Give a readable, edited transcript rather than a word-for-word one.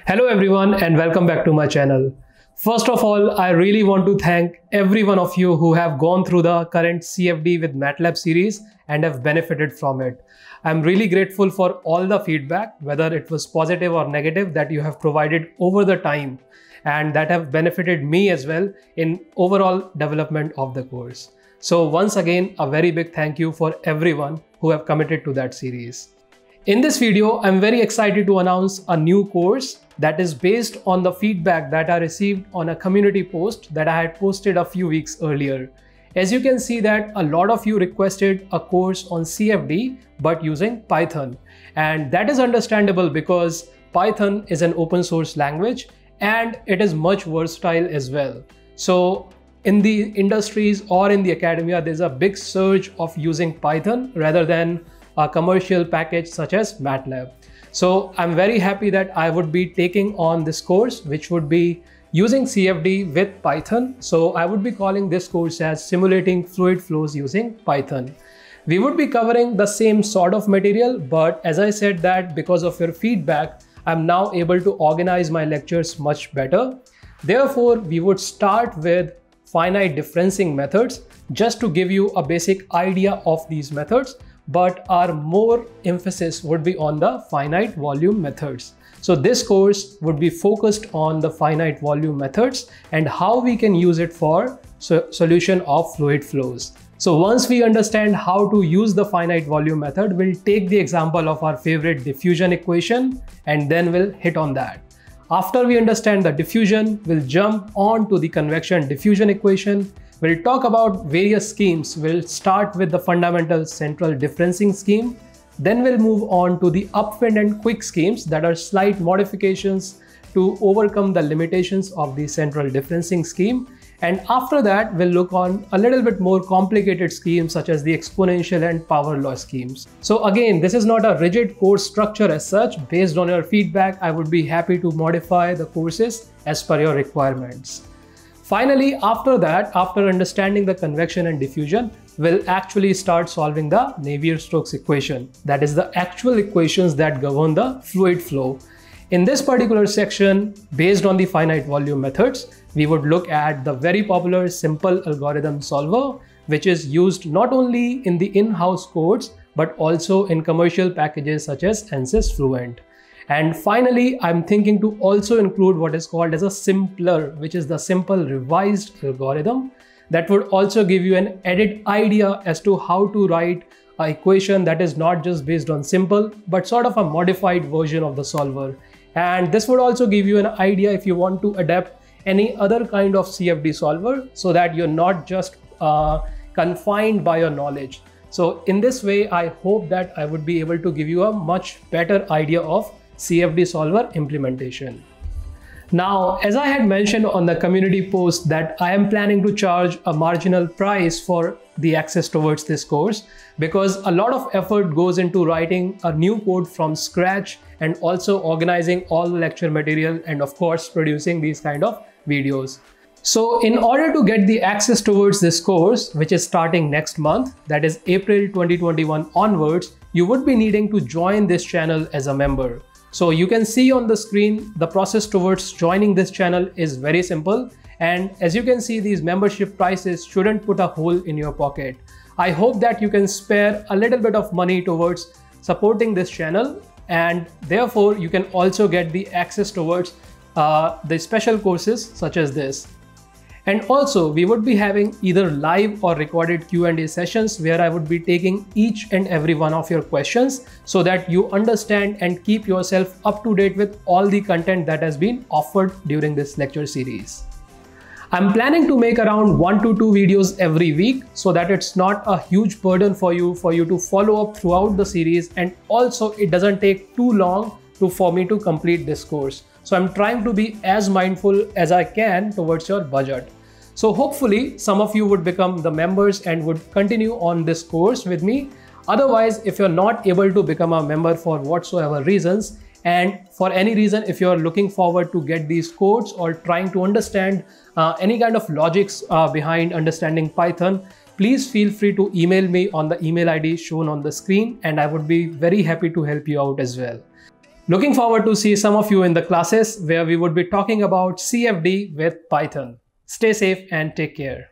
Hello everyone and welcome back to my channel. First of all, I really want to thank every one of you who have gone through the current CFD with MATLAB series and have benefited from it. I'm really grateful for all the feedback, whether it was positive or negative, that you have provided over the time and that have benefited me as well in overall development of the course. So once again, a very big thank you for everyone who have committed to that series. In this video, I'm very excited to announce a new course that is based on the feedback that I received on a community post that I had posted a few weeks earlier. As you can see that a lot of you requested a course on CFD but using Python. And that is understandable because Python is an open source language and it is much versatile as well. So in the industries or in the academia, there's a big surge of using Python rather than a commercial package such as MATLAB. So I'm very happy that I would be taking on this course, which would be using CFD with Python. So I would be calling this course as Simulating Fluid Flows Using Python. We would be covering the same sort of material, but as I said that because of your feedback, I'm now able to organize my lectures much better. Therefore, we would start with finite differencing methods just to give you a basic idea of these methods, but our more emphasis would be on the finite volume methods. So this course would be focused on the finite volume methods and how we can use it for solution of fluid flows. So once we understand how to use the finite volume method, we'll take the example of our favorite diffusion equation and then we'll hit on that. After we understand the diffusion, we'll jump on to the convection diffusion equation. We'll talk about various schemes. We'll start with the fundamental central differencing scheme. Then we'll move on to the upwind and quick schemes that are slight modifications to overcome the limitations of the central differencing scheme. And after that, we'll look on a little bit more complicated schemes such as the exponential and power law schemes. So again, this is not a rigid course structure as such. Based on your feedback, I would be happy to modify the courses as per your requirements. Finally, after that, after understanding the convection and diffusion, we'll actually start solving the Navier-Stokes equation. That is the actual equations that govern the fluid flow. In this particular section, based on the finite volume methods, we would look at the very popular simple algorithm solver, which is used not only in the in-house codes, but also in commercial packages such as ANSYS Fluent. And finally, I'm thinking to also include what is called as a simpler, which is the simple revised algorithm that would also give you an added idea as to how to write an equation that is not just based on simple, but sort of a modified version of the solver. And this would also give you an idea if you want to adapt any other kind of CFD solver so that you're not just confined by your knowledge. So in this way, I hope that I would be able to give you a much better idea of CFD solver implementation. Now, as I had mentioned on the community post that I am planning to charge a marginal price for the access towards this course because a lot of effort goes into writing a new code from scratch and also organizing all the lecture material and of course producing these kind of videos. So in order to get the access towards this course, which is starting next month, that is April 2021 onwards, you would be needing to join this channel as a member. So you can see on the screen, the process towards joining this channel is very simple. And as you can see, these membership prices shouldn't put a hole in your pocket. I hope that you can spare a little bit of money towards supporting this channel. And therefore, you can also get the access towards the special courses such as this. And also, we would be having either live or recorded Q&A sessions where I would be taking each and every one of your questions so that you understand and keep yourself up to date with all the content that has been offered during this lecture series. I'm planning to make around 1 to 2 videos every week so that it's not a huge burden for you to follow up throughout the series, and also it doesn't take too long for me to complete this course. So I'm trying to be as mindful as I can towards your budget. So hopefully some of you would become the members and would continue on this course with me. Otherwise, if you're not able to become a member for whatsoever reasons, and for any reason, if you're looking forward to get these codes or trying to understand any kind of logics behind understanding Python, please feel free to email me on the email ID shown on the screen, and I would be very happy to help you out as well. Looking forward to see some of you in the classes where we would be talking about CFD with Python. Stay safe and take care.